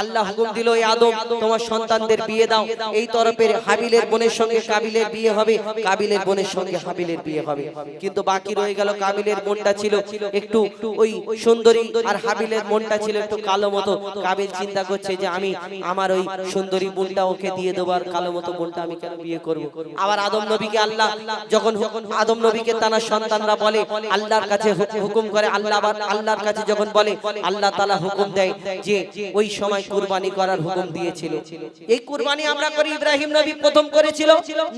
আল্লাহ হুকুম দিল, এই আদম তোমার সন্তানদের বিয়ে দাও। এই তরফের হাবিলের বোনের সঙ্গে কাবিলের বিয়ে হবে, কাবিলের বোনের সঙ্গে হাবিলের বিয়ে হবে। কিন্তু বাকি রয়ে গেল কাবিলের বোনটা ছিল একটু ওই সুন্দরী, আর হাবিলের বোনটা ছিল একটু কালো মতো। কাবিল চিন্তা করছে যে আমি আমার ওই সুন্দরী বোনটা ওকে দিয়ে দেবো, আর কালো মতো বোনটা আমি কেন বিয়ে করব। আবার আদম নবীকে আল্লাহ যখন আদম নবীকে তার সন্তানরা বলে, আল্লাহর কাছে হুকুম করে, আল্লাহর কাছে যখন বলে, আল্লাহ তাআলা হুকুম দেয় যে ওই সময় কুরবানি করার হুকুম দিয়েছিল। এই কুরবানি আমরা করি, ইব্রাহিম নবী প্রথম করেছিল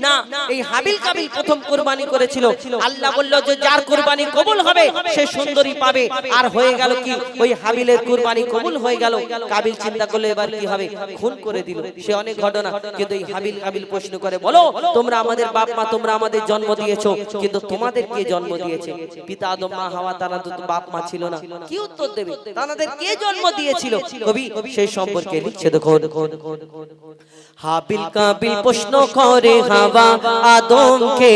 না, এই হাবিল কাবিল প্রথম কুরবানি করেছিল। আল্লাহ বলল যে যার কুরবানি কবুল হবে সে সুন্দরী পাবে। আর হয়ে গেল কি, ওই হাবিলের কুরবানি কবুল হয়ে গেল। কাবিল চিন্তা করলো এবার কি হবে, খুন করে দিল। সে অনেক ঘটনা। কিন্তু এই হাবিল কাবিল প্রশ্ন করে, বলো তোমরা আমাদের বাপ মা, তোমরা আমাদের জন্ম দিয়েছো, কিন্তু তোমাদের কে জন্ম দিয়েছে? পিতা আদম, মা হাওয়া, তারা তো বাপ মা ছিল না, কি উত্তর দেবে? তাদের কে জন্ম দিয়েছিল? কবি সেই সম্পর্কে লিখছে, দেখো হাবিল কাবিল প্রশ্ন করে হাওয়া আদমকে,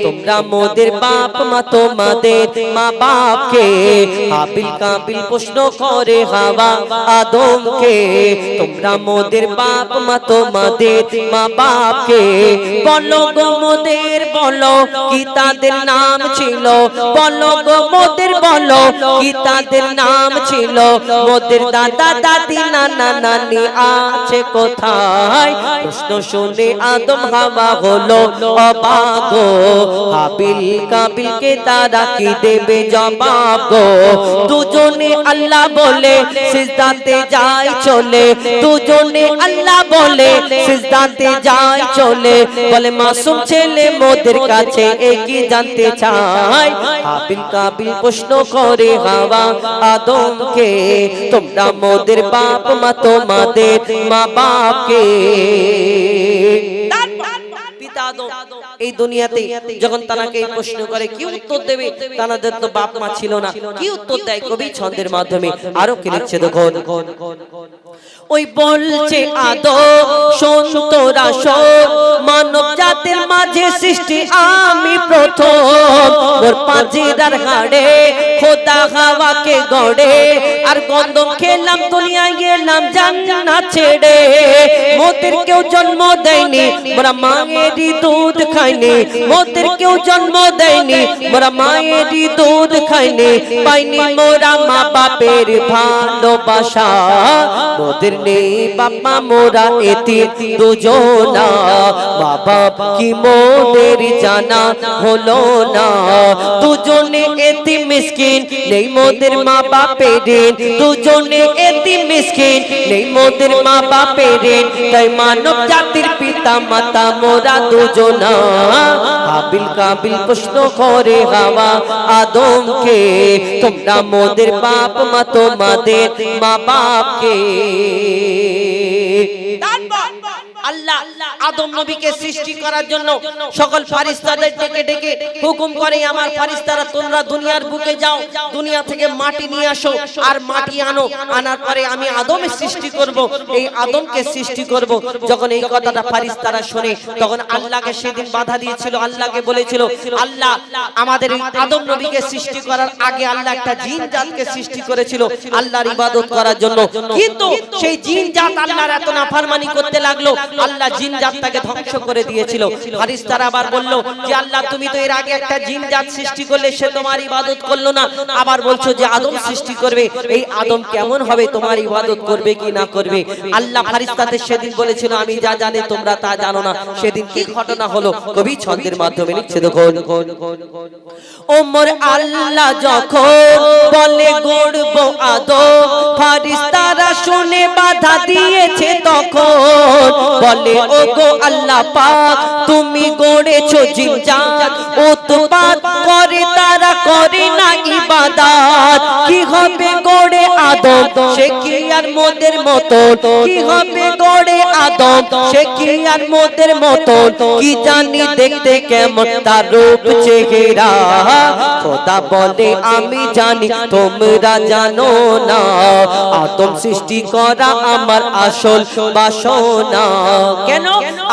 তোমরা মোদের বাপ মা, তোমাদের মা বাপকে। হাবিল কাবিল প্রশ্ন করে হাওয়া আদমকে, তোমরা মোদের বাপ মা, তোমাদের মা বাপকে। বলো গো মোদের, বলো কি তাদের নাম ছিল? বলো গো মোদের, বলো কি তাদের নাম ছিল? মোদের দাদা দাদি নানা নানি আছে কোথায়? প্রশ্ন শুনে আদম হাওয়া হলো অবাক গো। হাবিল কাবিলকে তারা কি দেবে জবাব গো? দুজনে আল্লাহ বলে সিজদাতে যায় চলে, দুজনে আল্লাহ বলে সিজদাতে যায় চলে। বলে মাসুম ছেলে মোদের কাছে কি জানতে চায়? হাবিল কাবিল প্রশ্ন করে হাওয়া আদমকে, তোমরা মোদের বাপ মা, তোমাদের মা বাপকে। এই দুনিয়াতে যখন তানাকে এই প্রশ্ন করে, কি উত্তর দেবে? তানাদের তো বাপ মা ছিল না, কি উত্তর দেয়? কবি ছন্দের মাধ্যমে আরো কি লিখছে, দেখো ওই বলছে আদম শোন তোরা শোন, মানব জাতির মাঝে সৃষ্টি আমি প্রথম। মোর পাজিরার হাড়ে খোদা হাওয়াকে গড়ে, আর গন্ধম খেলাম দুনিয়ায় গেলাম জান্নাত ছেড়ে। মোদের কেউ জন্ম দেয়নি, মোরা মায়েরই দুধ খাইনি। মোদের কেউ জন্ম দেয়নি, মোরা মায়েরই দুধ খাইনি। পাইনি মোরা মা বাপের ভালোবাসা, মোদের নেই বাবা মোরা এতিম দুজনা। মা বাপ কি মোদের জানা হলো না? দুজনে এতিম মিসকিন, নেই মোদের মা বাপের ঋণ। দুজনে এতিম মিসকিন, নেই মোদের মা বাপের ঋণ। তাই মানব জাতির পিতা মাতা মোরা দুজনা। হাবিল কাবিল প্রশ্ন করে হাওয়া আদমকে, তোমরা মোদের বাপ মা, তোমাদের মা বাপকে। আল্লাহ আদম নবীকে সৃষ্টি করার জন্য সকল ফেরেশতাদের ডেকে ডেকে হুকুম করে, আমার ফেরেশতারা তোমরা দুনিয়ার বুকে যাও, দুনিয়া থেকে মাটি নিয়ে আসো, আর মাটি আনো। আনার পরে আমি আদমের সৃষ্টি করব, এই আদমকে সৃষ্টি করব। যখন এই কথাটা ফেরেশতারা শুনে, তখন আল্লাহকে সেদিন বাধা দিয়েছিল। আল্লাহকে বলেছিল, আল্লাহ আমাদের এই আদম নবীকে সৃষ্টি করার আগে আল্লাহ একটা জিন জাতকে সৃষ্টি করেছিল আল্লাহর ইবাদত করার জন্য। কিন্তু সেই জিন জাত আল্লাহর এত নাফরমানি করতে লাগলো, আল্লাহ জিন জাতটাকে ধ্বংস করে দিয়েছিল। ফেরেশতারা আবার বলল যে আল্লাহ তুমি তো এর আগে একটা জিন জাত সৃষ্টি করলে, সে তোমার ইবাদত করলো না, আবার বলছো যে আদম সৃষ্টি করবে। এই আদম কেমন হবে, তোমার ইবাদত করবে কি না করবে? আল্লাহ ফেরেশতাদের সেদিন বলেছিল, আমি যা জানি তোমরা তা জানো না। সেদিন কি ঘটনা হলো কবি ছন্দের মাধ্যমে লিখছে, দেখো ওমর আল্লাহ যখন বলে গড়ব আদম, ফেরেশতারা শুনে বাধা দিয়েছে তখন। বলে ও গো আল্লাহ পাক, তুমি গড়েছো জিন জাত, উৎপাত করে তারা করে না ইবাদত। কি হবে গড়ে আদম, সে কি আর মোদের মতো? কি হবে গড়ে আদম, সে কি আর মোদের মতো? কি জানি দেখতে কেমন তার রূপ চেহারা। খোদা বলে আমি জানি তোমরা জানো না, আদম সৃষ্টি করা আমার আসল বাসনা। কেন?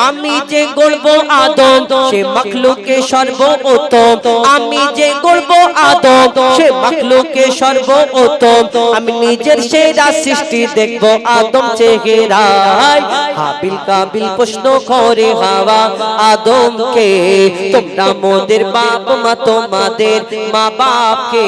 আমি যে গড়ব আদম সে মাখলুকে সর্বোত্তম আমি যে গড়ব আদম সে মাখলুকে সর্বোত্তম আমি নিজের সেরা সৃষ্টি দেখব আদম চেহারায় হাবিল কাবিল প্রশ্ন করে হাওয়া আদমকে তোমরা মোদের বাপ মা তোমাদের মা বাপকে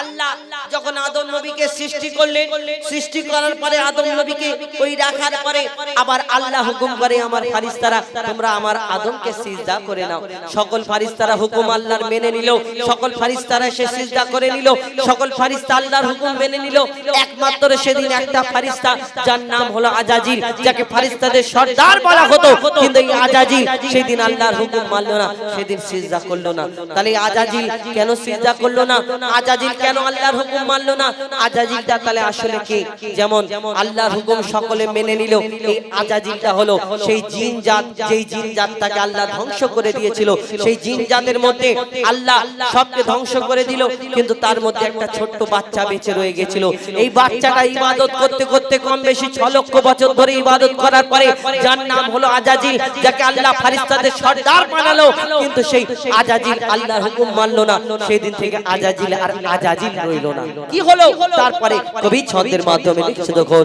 আল্লাহ যখন আদম নবীকে সৃষ্টি করলেন সৃষ্টি করার পরে আদম নবীকে ওই রাখার পরে আবার আল্লাহ হুকুম করে আমার ফেরেশতারা তোমরা আমার আদমকে সিজদা করে নাও সকল ফেরেশতারা হুকুম আল্লাহর মেনে নিল সকল ফেরেশতারা এসে সিজদা করে নিল সকল ফেরেশতা আল্লাহর হুকুম মেনে নিল একমাত্র সেদিন একটা ফেরেশতা যার নাম হলো আজাজিল যাকে ফেরেশতাদের সর্দার বলা হতো কিন্তু এই আজাজিল সেদিন আল্লাহর হুকুম মানলো না সেদিন সিজদা করলো না তাহলে আজাজিল কেন সিজদা করলো না আজাজিল কেন আল্লাহর হুকুম মানলো না আজাজিলটা তাহলে আসলে কি যেমন আল্লাহর হুকুম সকলে মেনে নিল এই আজাজিলটা হলো সেই জিন জাত যেই জিন জাতটাকে আল্লাহ ধ্বংস করে দিয়েছিল সেই জিন জাতের মধ্যে আল্লাহ সবকে ধ্বংস করে দিল কিন্তু তার মধ্যে একটা ছোট্ট বাচ্চা বেঁচে রয়ে গেছিল এই বাচ্চাটা ইবাদত করতে করতে কম বেশি 6 লক্ষ বছর ধরে ইবাদত করার পরে যার নাম হলো আজাজিল যাকে আল্লাহ ফেরেশতাদের সর্দার বানালো কিন্তু সেই আজাজিল আল্লাহর হুকুম মানলো না সেই দিন থেকে আজাজিল আর আজাজিল রইল না কি হলো তারপরে কবি ছন্দের মাধ্যমে লিখছে দেখো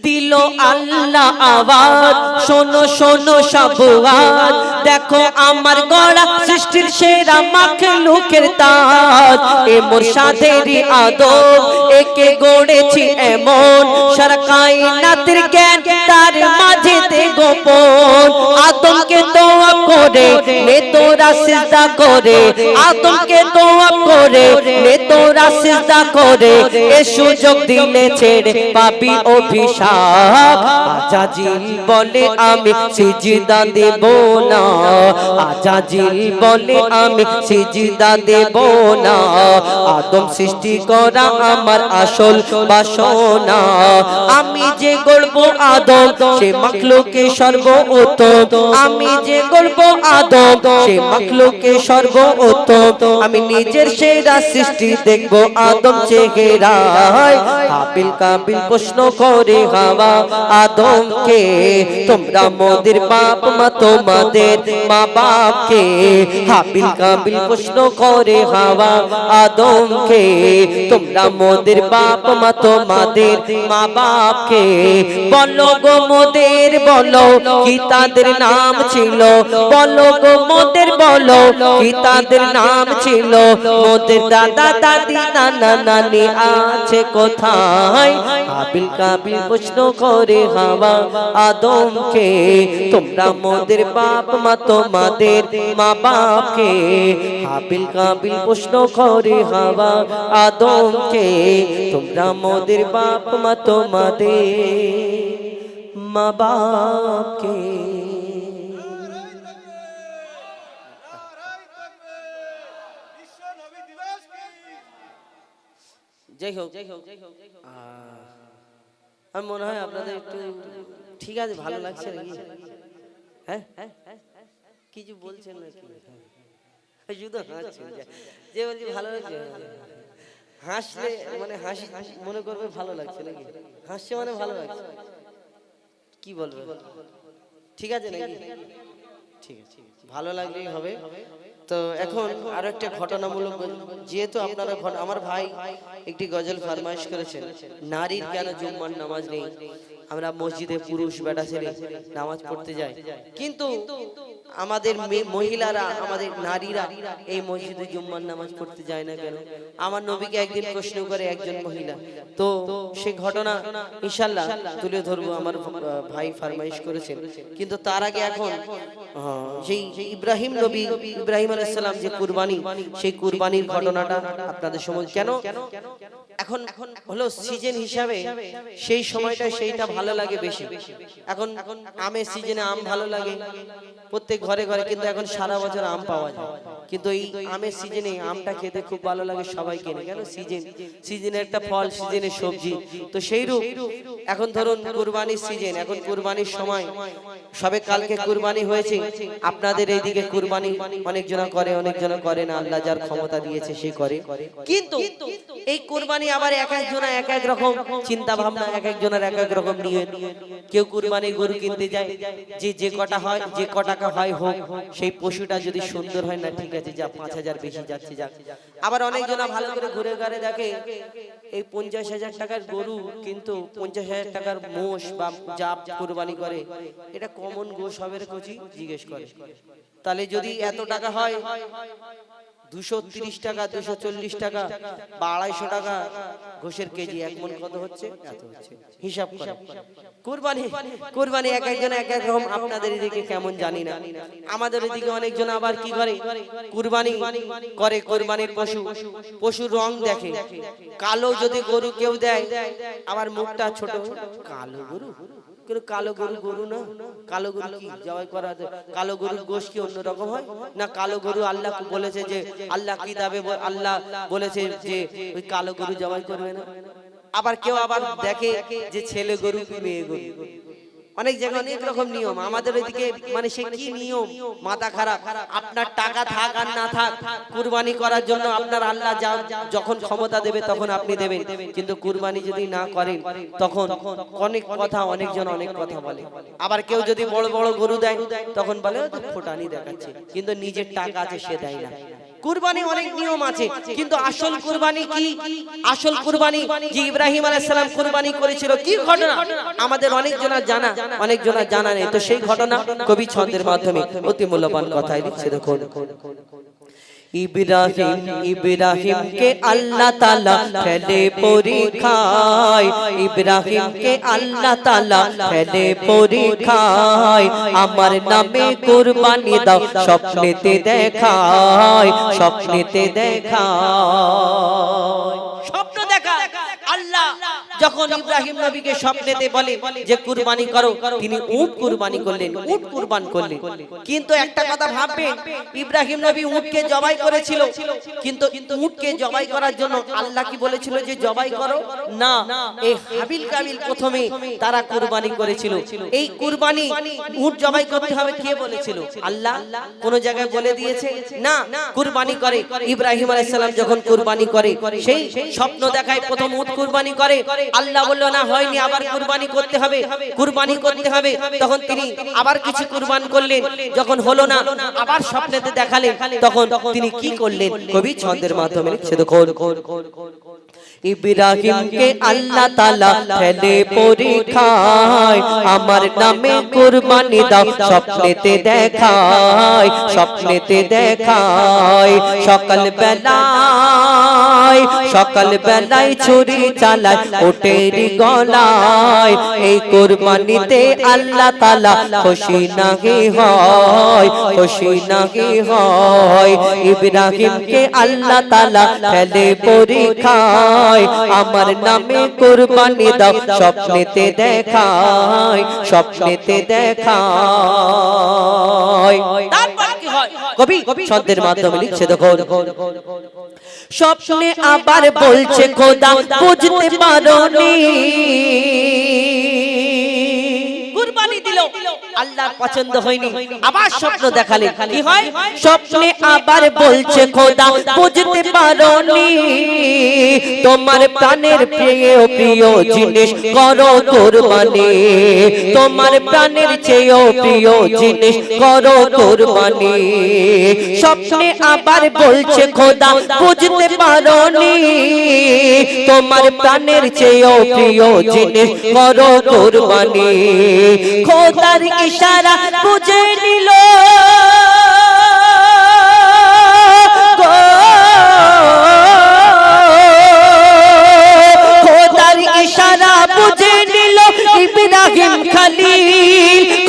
দিল আল্লাহ আওয়াজ শোনো শোনো সব আওয়াজ দেখো আমার গড়া সৃষ্টির সেরা মাখলুকের তাজ এ মুর্শিদেরই আদম একে গড়েছি এমন সারা কায়নাতের জ্ঞান তার মাঝেতে গোপন আদমকে দোয়া করে নে তোরা সিজদা করে আদমকে দোয়া করে নে তোরা সিজদা করে এ সুযোগ দিলে ছেড়ে পাবি অভিশাপ আজাজিল বলে আমি সিজদা দেব না আজাজিল বলে আমি সিজদা দেব না আদম সৃষ্টি করা আমার আসল বাসনা আমি যে গড়ব আদম সে মাখলুকে সর্বোত্তম আমি যে গড়ব আদম সে মাখলুকে সর্বোত্তম আমি নিজের সেরা সৃষ্টি দেখব আদম চেহারায় হাবিল কাবিল প্রশ্ন করে হাওয়া আদমকে তোমরা মোদের বাপ মা তোমাদের মা বাপকে হাবিল কাবিল প্রশ্ন করে হাওয়া আদমকে তোমরা মোদের বাপ মা তোমাদের মা বাপকে বলো গো মোদের বলো কি তাদের নাম ছিল বলো গো মোদের বলো কি তাদের নাম ছিল মোদের দাদা দাদি নানা নানি আছে কোথায় হাবিল কাবিল প্রশ্ন করে হাওয়া আদমকে তোমরা মোদের বাপ মা তোমাদের মা বাপকে হাবিল কাবিল প্রশ্ন করে হাওয়া আদমকে তোমরা মোদের বাপ মা তোমাদের মা বাপকে যাই হোক আমার মনে হয় আপনাদের একটু ঠিক আছে ভালো লাগছে নাকি হ্যাঁ কিছু বলছেন নাকি শুধু হাসছেন যে বলছি ভালো লাগছে হাসলে মানে হাসি মনে করবে ভালো লাগছে নাকি হাসছে মানে ভালো লাগছে কি বলবে ঠিক আছে নাকি ঠিক আছে ভালো লাগলেই হবে তো এখন আরো একটা ঘটনামূলক যেহেতু আপনারা আমার ভাই একটি গজল ফরমাইশ করেছেন নারীর কেন জুম্মার নামাজ নেই আমরা মসজিদে পুরুষ বেটা ছেলে নামাজ পড়তে যাই কিন্তু আমাদের মহিলারা আমাদের নারীরা এই মসজিদে জুম্মার নামাজ পড়তে যায় না কেন আমার নবীকে একদিন প্রশ্ন করে একজন মহিলা তো সেই ঘটনা ইনশাআল্লাহ তুলে ধরবো আমার ভাই ফরমাইশ করেছেন কিন্তু তার আগে এখন সেই ইব্রাহিম নবী ইব্রাহিম আলাইহিস সালাম যে কুরবানি সেই কুরবানির ঘটনাটা আপনাদের সময় কেন এখন হলো সিজন হিসাবে সেই সময়টা সেইটা ভালো লাগে বেশি এখন আমের সিজনে আম ভালো লাগে প্রত্যেক ঘরে ঘরে কিন্তু এখন সারা বছর আম পাওয়া যায় কিন্তু এই আমের সিজনে আমটা খেতে খুব ভালো লাগে সবাই কেনে কেন সিজনের একটা ফল সিজনের সবজি তো সেইরূপ এখন ধরুন কুরবানির সিজন এখন কুরবানির সময় সবে কালকে কুরবানি হয়েছে আপনাদের এইদিকে কুরবানি অনেকজনা করে অনেকজনা করে না আল্লাহ যার ক্ষমতা দিয়েছে সে করে কিন্তু এই কুরবানি আবার এক একজনা এক এক রকম চিন্তা ভাবনা এক একজনের এক এক রকম নিয়ে কেউ কুরবানির গরু কিনতে যায় যে কটা হয়, যে ক টাকা হয় হোক, সেই পশুটা যদি সুন্দর হয় না ঠিক আছে, যা 5,000 বেশি যাচ্ছে যাক। আবার অনেকজনা ভালো করে ঘুরে ঘুরে দেখে এই 50,000 টাকার গরু কিন্তু 50,000 টাকার মোষ বা জাপ কুরবানি করে, এটা কমন গোশ হবে রে কোচি, জিজ্ঞেস করে। তাহলে যদি এত টাকা হয় 230 টাকা 240 টাকা বা 250 টাকা ঘোষের কেজি, এক মন কত হচ্ছে? এত হচ্ছে, হিসাব করে। কুরবানি এক একজন এক এক রকম, আপনাদের এদিকে কেমন জানি না। আমাদের এদিকে অনেকজন আবার কি করে, কুরবানি করে কুরবানির পশুর রং দেখে, কালো যদি গরু কেউ দেয় আবার মুখটা ছোট, কালো গরু, কিন্তু কালো গরু গরু না, কালো গরু কি জবাই করা, কালো গরুর গোশ কি অন্যরকম হয় না? কালো গরু আল্লাহ বলেছে যে, আল্লাহ কিতাবে আল্লাহ বলেছে যে ওই কালো গরু জবাই করবে না। আবার কেউ আবার দেখে যে ছেলে গরু কি মেয়ে গরু, অনেক জায়গায় অনেক রকম নিয়ম। আমাদের ওইদিকে মানে সে কি নিয়ম, মাথা খারাপ। আপনার টাকা থাক আর না থাক, কুরবানি করার জন্য আপনার আল্লাহ যখন ক্ষমতা দেবে তখন আপনি দেবেন, কিন্তু কুরবানি যদি না করেন তখন অনেক কথা, অনেকজন অনেক কথা বলে। আবার কেউ যদি বড় বড় গরু দেয় তখন বলে ফোটানি দেখাচ্ছে, কিন্তু নিজের টাকা আছে সে দেয় না। কুরবানি অনেক নিয়ম আছে, কিন্তু আসল কুরবানি কি? আসল কুরবানি যে ইব্রাহিম আলাইহিস সালাম কুরবানি করেছিল, কি ঘটনা আমাদের অনেকজনা জানা, অনেকজনা জানা নেই। তো সেই ঘটনা কবি ছন্দের মাধ্যমে অতি মূল্যবান কথাই লিখছে। দেখুন, ইব্রাহিমকে আল্লাহ তাআলা ফেলে পরীক্ষায়, ইব্রাহিমকে আল্লাহ তাআলা ফেলে পরীক্ষায়, আমার নামে কুরবানি দাও স্বপ্নেতে দেখায়, স্বপ্নেতে দেখায়। স্বপ্ন দেখা আল্লাহ যখন ইব্রাহিম নবীকে স্বপ্নেতে বলে যে কুরবানি করো, তিনি উট কুরবানি করলেন, উট কুরবান করলেন। কিন্তু একটা কথা ভাববেন, ইব্রাহিম নবী উটকে জবাই করেছিল, কিন্তু উটকে জবাই করার জন্য আল্লাহ কি বলেছিল যে জবাই করো না? এই হাবিল কাবিল প্রথমে তারা কুরবানি করেছিল। এই কুরবানি উট জবাই করতে হবে কে বলেছিল? আল্লাহ কোন জায়গায় বলে দিয়েছে? না, কুরবানি করে। ইব্রাহিম আলাইহিস সালাম যখন কুরবানি করে, সেই স্বপ্ন দেখায় প্রথম উট কুরবানি করে। আল্লাহ বলল না হয়নি, আবার কুরবানি করতে হবে, কুরবানি করতে হবে। তখন তিনি আবার কিছু কুরবান করলেন, যখন হলো না আবার স্বপ্নেতে দেখালেন, তখন তিনি কি করলেন কবি ছন্দের মাধ্যমে লিখছে। দেখুন, ইব্রাহিমকে আল্লাহ তাআলা ফেলে পরীক্ষায়, আমার নামে কুরবানি দাও স্বপ্নেতে দেখায়, স্বপ্নেতে দেখায়। সকাল বেলায় ছুরি চালায় ওটের গলায়, এই কুরবানিতে আল্লাহ তাআলা খুশি নাহি হয়, খুশি নাহি হয়। ইব্রাহিমকে আল্লাহ তাআলা ফেলে পরীক্ষায়, আমার নামে কুরবানি দাও স্বপ্নেতে দেখায়, স্বপ্নেতে দেখায়। তারপর কি হয় কবি ছন্দের মাধ্যমে লিখছে। দেখুন, স্বপ্নে আবার বলছে খোদা বুঝতে পারোনি, কুরবানি দিল আল্লাহর পছন্দ হয়নি, আবার স্বপ্ন দেখালেন। কি হয়? স্বপ্নে আবার বলছে খোদা বুঝতে পারোনি, তোমার প্রাণের প্রিয় প্রিয় জিনিস করো কুরবানি, তোমার প্রাণের চেয়েও প্রিয় জিনিস করো কুরবানি। স্বপ্নে আবার বলছে খোদা বুঝতে পারোনি, তোমার প্রাণের চেয়েও প্রিয় জিনিস করো কুরবানি। খোদার ইশারা বুঝে নিল, খোদার ইশারা বুঝে নিল ইব্রাহিম খলিল,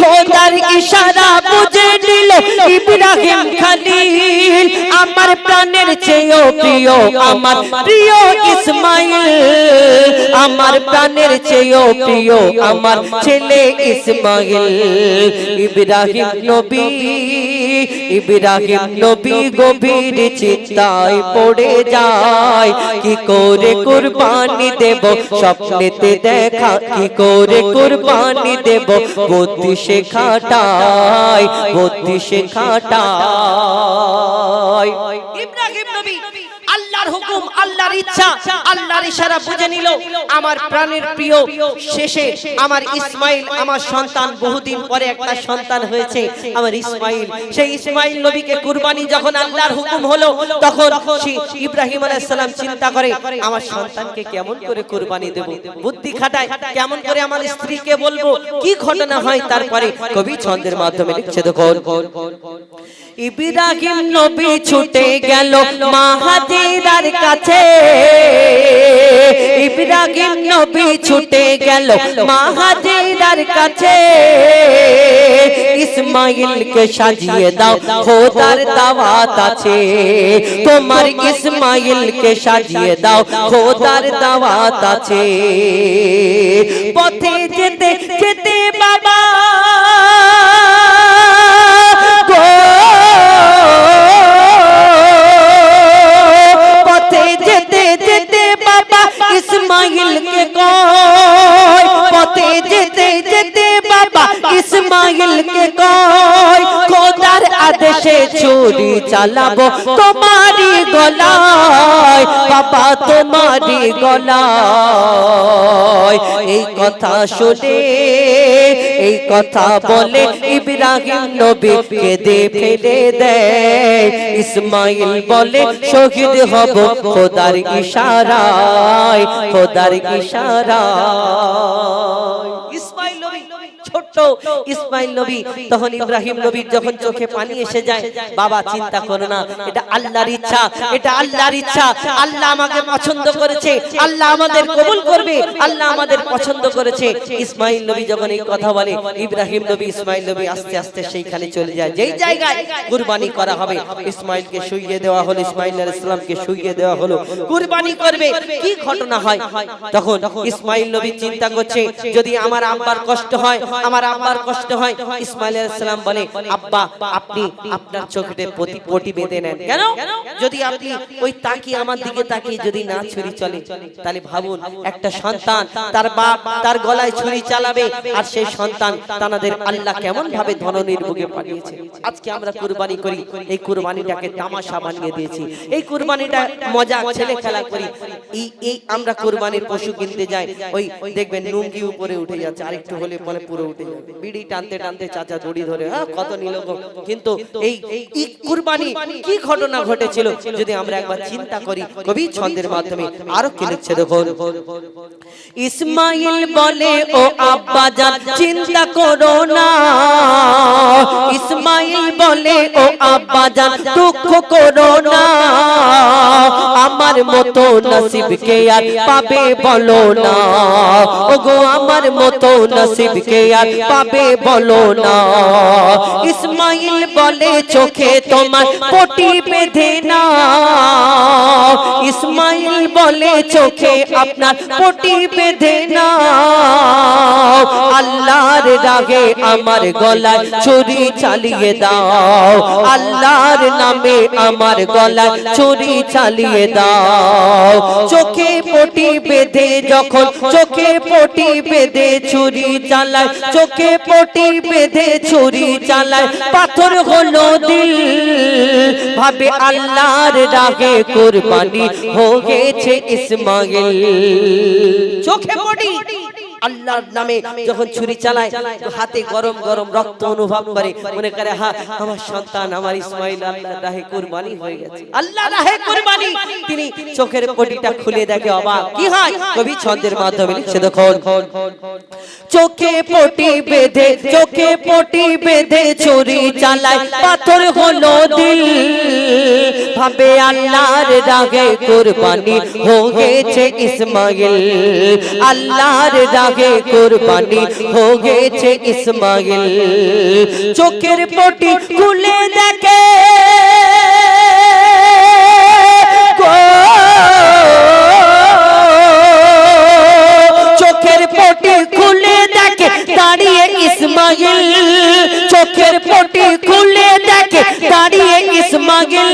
খোদার ইশারা বুঝে নিল ইব্রাহিম খলিল। আমার প্রাণের চেয়েও প্রিয় আমার প্রিয় ইসমাইল, আমার প্রাণের চেয়েও প্রিয় আমার ছেলে ইসমাইল। ইব্রাহিম নবী গভীর চিন্তায় পড়ে যায়, কি করে কুরবানি দেব স্বপ্নেতে দেখা, কি করে কুরবানি দেব বুদ্ধি সে খাটায়, বুদ্ধি সে খাটায়। ইব্রাহিম নবী আল্লাহ আল্লাহর হুকুম, আল্লাহর ইচ্ছা, আল্লাহর ইশারা বুঝে নিল আমার প্রাণের প্রিয় শেষে আমার ইসমাইল আমার সন্তান, বহুদিন পরে একটা সন্তান হয়েছে আমার ইসমাইল। সেই ইসমাইল নবীকে কুরবানি যখন আল্লাহর হুকুম হলো, তখন ইব্রাহিম আলাইহিস সালাম চিন্তা করে আমার সন্তানকে কেমন করে কুরবানি দেব, বুদ্ধি খাটায় কেমন করে আমার স্ত্রীকে বলবো, কি ঘটনা হয়। তারপরে কবি ছন্দের মাধ্যমে লিখছে, দেখুন ইব্রাহিম নবী ছুটে গেল মা হাজেরার কাছে, ইব্রাহিম নবী ছুটে গেল মা হাজেরার কাছে, ইসমাইলকে সাজিয়ে দাও খোদার দাওয়াত আছে, তোমার ইসমাইলকে সাজিয়ে দাও খোদার দাওয়াত আছে। পথে যেতে যেতে বাবা ইসমাইলকে কয়, পথে যেতে যেতে বাবা ইসমাইলকে কয়, খোদার আদেশে ছুরি চালাবো তোমারি গলায়, বাবা তোমারি গলায়। এই কথা শুনে, এই কথা বলে ইব্রাহিম নবী কেঁদে ফেলে দেয়। ইসমাইল বলে শহীদ হব খোদার ইশারায়, খোদার ইশারায়। ইসমাইল নবী ছোট্ট ইসমাইল নবী, তখন ইব্রাহিম নবীর যখন চোখে পানি এসে যায়, বাবা চিন্তা করো না, এটা আল্লাহর ইচ্ছা, এটা আল্লাহর ইচ্ছা, আল্লাহ আমাকে পছন্দ করেছে, আল্লাহ আমাদের কবুল করবে, আল্লাহ আমাদের পছন্দ করেছে। ইসমাইল নবী যখন এই কথা বলে, ইব্রাহিম নবী ইসমাইল নবী আস্তে আস্তে সেইখানে চলে যায় যেই জায়গায় কুরবানি করা হবে। ইসমাইলকে শুইয়ে দেওয়া হলো, ইসমাইল আলাইহিস সালামকে শুইয়ে দেওয়া হলো, কুরবানি করবে। কি ঘটনা হয়, তখন ইসমাইল নবী চিন্তা করছে যদি আমার আব্বার কষ্ট হয়, আমার আব্বার কষ্ট হয়। ইসমাইল আলাইহিস সালাম বলে, আব্বা আপনি আপনার চোখে পটি বেঁধে নেন। কেন? যদি আপনি ওই তাকিয়ে আমার দিকে তাকিয়ে যদি না ছুরি চলে, তাহলে ভাবুন একটা সন্তান তার বাপ তার গলায় ছুরি চালাবে, আর সেই সন্তান তাদের আল্লাহ কেমন ভাবে ধননির্ভোগে পাঠিয়েছে। আজকে আমরা কুরবানি করি, এই কুরবানিটাকে তামাশা বানিয়ে দিয়েছি, এই কুরবানিটা মজা ছেলে খেলা করি। এই আমরা কুরবানির পশু কিনতে যাই, ওই দেখবেন লুঙ্গি উপরে উঠে যাচ্ছে, আরেকটু হলে পরে পুরো উঠে যাবে, বিড়ি টানতে টানতে চাচা দড়ি ধরে কত নিল। কিন্তু এই কুরবানি কি ঘটনা ঘটেছিল যদি আমরা একবার চিন্তা করি। কবি ছন্দের মাধ্যমে আরো কি লিখছে, দেখুন ইসমাইল বলে ও আব্বা জান চিন্তা করো না, ইসমাইল বলে ও আব্বা জান দুঃখ করো না, আমার মতো নসিবকে আর পাবে বলো না, ওগো আমার মতো নসিবকে আর পাবে বলো না। ইসমাইল বলে চোখে তোমার পটি বেঁধে না, ইসমাইল বলে চোখে আপনার পটি বেঁধে না, আল্লাহর রাগে আমার গলায় ছুরি চালিয়ে দাও, আল্লাহর নামে আমার গলায় ছুরি চালিয়ে দাও। চোখে পটি বেঁধে যখন চোখে পটি বেঁধে ছুরি চালায়, চোখে পটি বেঁধে ছুরি চালায়, পাথর হলো দিল, ভাবে আল্লাহর রাগে কুরবানি হয়েছে ইসমাইল। চোখে পটি আল্লাহর নামে যখন ছুরি চালায়, হাতে গরম গরম রক্ত অনুভব করে, মনে করে হ্যাঁ আমার সন্তান আমার ইসমাইল আল্লাহর রাহে কুরবানি হয়ে গেছে, আল্লাহর রাহে কুরবানি। তিনি চোখের পটিটা খুলে দেখে অবাক, কি হয়? কবি ছন্দের মাধ্যমে লিখছে, দেখুন চোখে পটি বেঁধে চোখে পটি বেঁধে ছুরি চালায়, পাথর হলো দিল, ভাবে আল্লাহর রাগে কুরবানি হয়েছে ইসমাইল, আল্লাহর রাগে কুরবানি হয়েছে ইসমাইল। চোখের পটি খুলে দেখে চোখের পটি খুলে দেখে দাঁড়িয়ে ইসমাইল, চোখের পটি খুলে দেখে দাঁড়িয়ে ইসমাইল,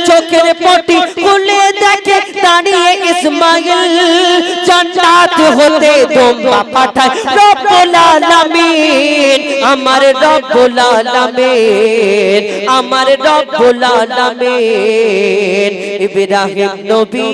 চোখের পটি খুলে দেখে দাঁড়িয়ে ইসমাইল। জান্নাত হতে দোম্বা পাঠায় রব্বুল আলামিন, আমার রব্বুল আলামিন, আমার রব্বুল আলামিন ইব্রাহিম নবী,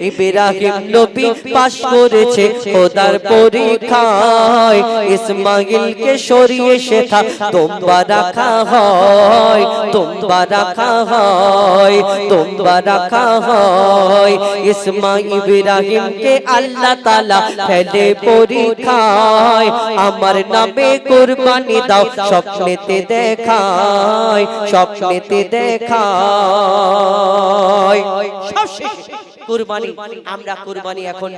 ইব্রাহিম নবী পাশ করেছে খোদার পরীক্ষায়, ইসমাইলকে সরিয়ে সেথা তোমরা রাখা হয়, তোমরা রাখা হয়, তোমরা রাখা হয়। ইসমাইল ইব্রাহিমকে আল্লাহ তাআলা ফেলে পরীক্ষায়, আমার নামে কুরবানি দাও স্বপ্নেতে দেখায়, স্বপ্নেতে দেখায়। কুরবানি, আমরা কুরবানি এখন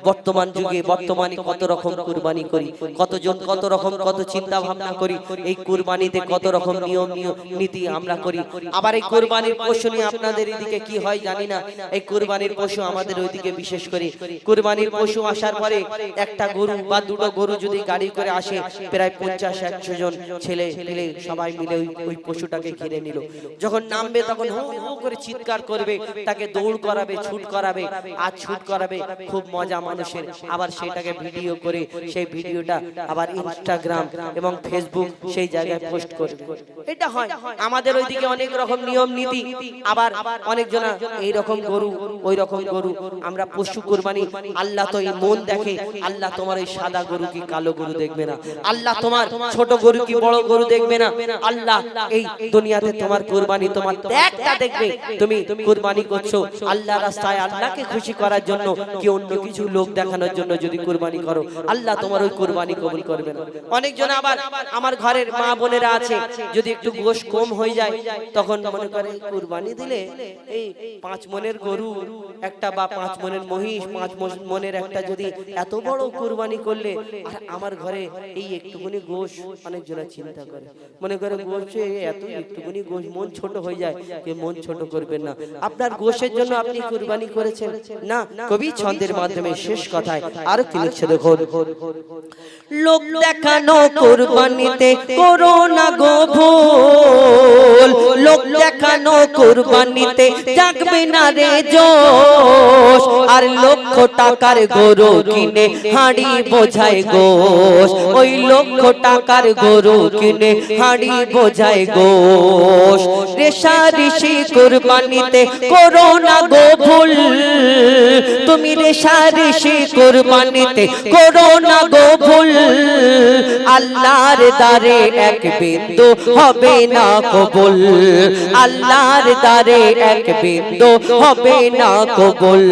বর্তমান যুগে বর্তমানে কত রকম কুরবানি করি, কতজন কত রকম কত চিন্তা ভাবনা করি, এই কুরবানিতে কত রকম নিয়ম নীতি আমরা করি। আবার এই কুরবানির পশু নিয়ে আপনাদের এদিকে কি হয় জানি না, এই কুরবানির পশু আমাদের ওইদিকে বিশেষ করে কুরবানির পশু আসার পরে একটা গরু বা দুটো গরু যদি গাড়ি করে আসে, প্রায় 50-100 জন ছেলে মিলে সবাই মিলে ওই পশুটাকে ঘিরে নিল। যখন নামবে তখন হো হো করে চিৎকার করবে, তাকে দৌড় করাবে, ছুট করাবে, আর ছুট করাবে, খুব মজা মানুষের। আবার সেটাকে ভিডিও করে সেই ভিডিওটা আবার ইনস্টাগ্রাম এবং ফেসবুক সেই জায়গায় পোস্ট করবে। এটা হয় আমাদের ওইদিকে অনেক রকম নিয়ম নীতি। আবার অনেকজনা এই রকম গরু ওই রকম গরু, আমরা পশু কুরবানি, আল্লাহ তো এই মন দেখে, আল্লাহ তোমার এই সাদা গরু কি কালো গরু দেখবে না, আল্লাহ তোমার ছোট গরু কি বড় গরু দেখবে না, আল্লাহ এই দুনিয়াতে তোমার কুরবানি তোমার একটা দেখবে, তুমি কুরবানি করছো আল্লাহ রাস্তায়, আল্লাহকে খুশি করার জন্য, কি অন্য কিছু লোক দেখানোর জন্য যদি কুরবানি করো, আল্লাহ তোমার ওই কুরবানি কবুল করবে না। অনেকজন আবার আমার ঘরের মা বোনেরা আছে, যদি একটু গোশ কম হয়ে যায় তখন মনে করে কুরবানি দিলে এই 5 মনের গরু একটা বা 5 মনের মহিষ, 5 মনের একটা, যদি এত বড় কুরবানি করলে আর আমার ঘরে এই একটুখানি গোশ, অনেকজনা চিন্তা করে মনে করে গোশে এত একটুখানি গোশ মন ছোট হয়ে যায়, কে মন ছোট করবেন না, আপনার গোশের জন্য আপনি কুরবানি করেছেন না। কবি ছন্দের মাধ্যমে শেষ কথায় আর কি লিখছে দেখুন, লোক দেখানো কুরবানিতে করো না গো ভুল, লোক দেখানো কুরবানিতে জাগবে না রে জোশ, আর লক্ষ টাকার গরু কিনে হাঁড়ি বোঝায় গোশ, ওই লক্ষ টাকার গরু কিনে হাঁড়ি বোঝায় গোশ, রেশারেশি কুরবানিতে করো না গো ভুল, তুমি রেশারেশি কুরবানিতে করো না গো ভুল, আল্লাহর দারে এক বিন্দু হবে না কবুল, আল্লাহর দারে এক বিন্দু হবে না কবুল,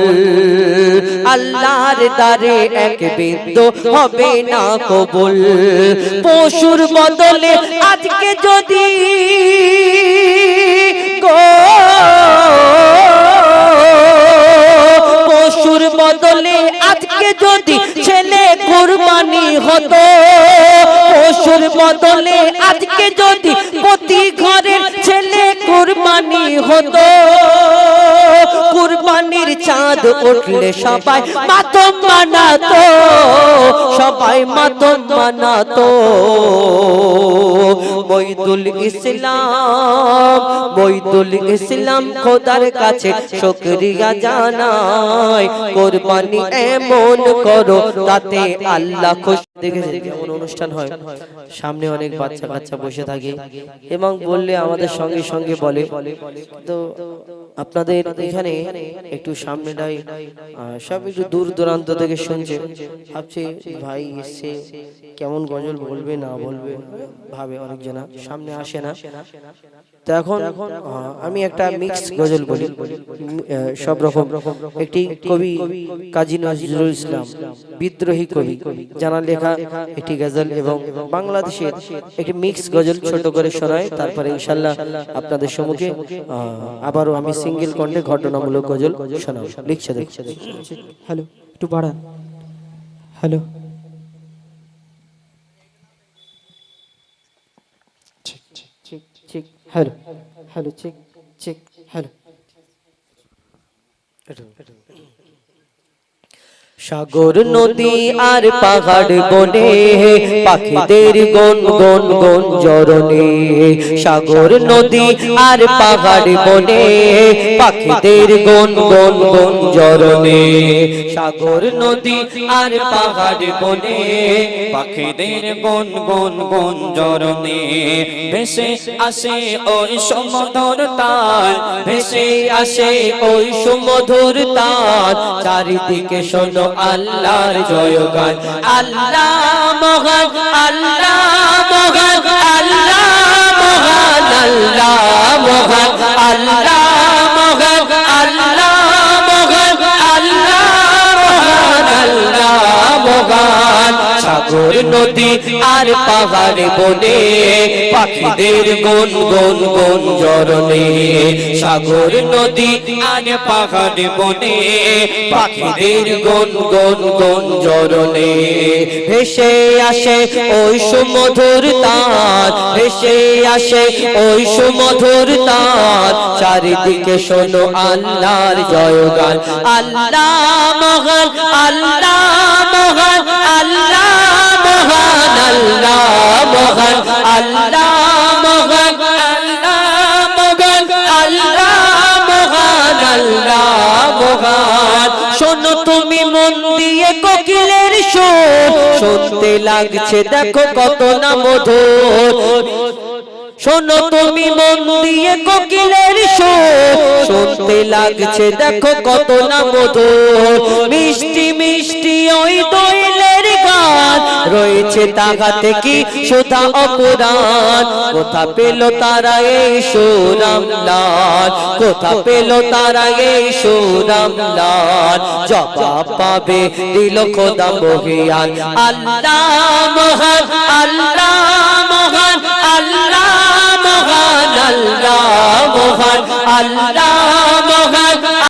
আল্লাহর দারে এক বিন্দু হবে না কবুল। পশুর বদলে আজকে যদি পশুর বদলে আজকে যদি ছেলে কুরবানি হতো, পশুর বদলে আজকে যদি প্রতি ঘরের ছেলে কুরবানি হতো, কুরবানির চাঁদ উঠলে সবাই মাতম মানাতো, সবাই মাতম মানাতো। মইদুল ইসলাম, মইদুল ইসলাম খোদার কাছে শুকরিয়া জানাই, কুরবানি এমন করো তাতে আল্লাহ খুশি। দেখেছেন কেমন অনুষ্ঠান হয়, সামনে অনেক বাচ্চা কাচ্চা বসে থাকে এবং বললে আমাদের সঙ্গে সঙ্গে বলে, তো আপনাদের এখানে একটু সামনেটাই সব একটু দূর দূরান্ত থেকে শুনছে, ভাবছে ভাই এসছে কেমন গজল বলবে না বলবে, ভাবে অনেকজনা, সামনে আসে না। তো এখন আমি একটা মিক্স গজল বলি, সব রকম। একটি কবি কাজী নজরুল ইসলাম বিদ্রোহী কবি, জানার লেখা একটি গজল এবং বাংলাদেশের একটি মিক্স গজল ছোট করে শোনায়, তারপরে ইনশাআল্লাহ আপনাদের সম্মুখে আবারও আমি সিঙ্গেল কণ্ঠে ঘটনামূলক গজল শোনাবো। লিখছে দেখছে, হ্যালো একটু বাড়ান, হ্যালো ঠিক ঠিক ঠিক ঠিক, hello hello check check, hello. সাগর নদী আর পাহাড় বনে পাখিদের গন গন গন জরনে সাগর নদী আর পাহাড় বনে পাখিদের গন গন গন জরনে সাগর নদী আর পাহাড় বনে পাখিদের গন গন গন জরনে ভেসে আসে ওই সমুদ্র তার ভেসে আসে ওই সুমধুর তার চারিদিকে শোনো আল্লাহর জয়গান আল্লাহ মহান আল্লাহ মহান আল্লাহ মহান আল্লাহ মহান আল্লাহ মহান আল্লাহ মহান আল্লাহ মহান আল্লাহ মহান সাগর নদী আর পাহাড় বনে পাখিদের গন গন গন জরনে সাগর নদী আর পাহাড় বনে পাখিদের গন গন গন জরনে ভেসে আসে ওই সুমধুর তার ভেসে আসে ওই সুমধুর তার চারিদিকে শোনো আল্লাহর জয়গান আল্লাহ মহান আল্লাহ মহান আল্লাহ মহান আল্লাহ মহান আল্লাহ মহান আল্লাহ মহান আল্লাহ মহান আল্লাহ মহান শোনো তুমি মন দিয়ে কোকিলের সুর শুনতে লাগছে দেখো কত না মধুর শোনো তুমি মন দিয়ে কোকিলের সুর শুনতে লাগছে দেখো কত না মধুর মিষ্টি মিষ্টি ওই দোয়েলের গান রয়েছে তাহাতে কি সুধা অপুরাণ কোথা পেল তারা এই সুরাম লাল কোথা পেল তারা এই সুরাম লাল জবাব পাবে দিল খোদা মহিয়ান আল্লাহ মহান আল্লাহ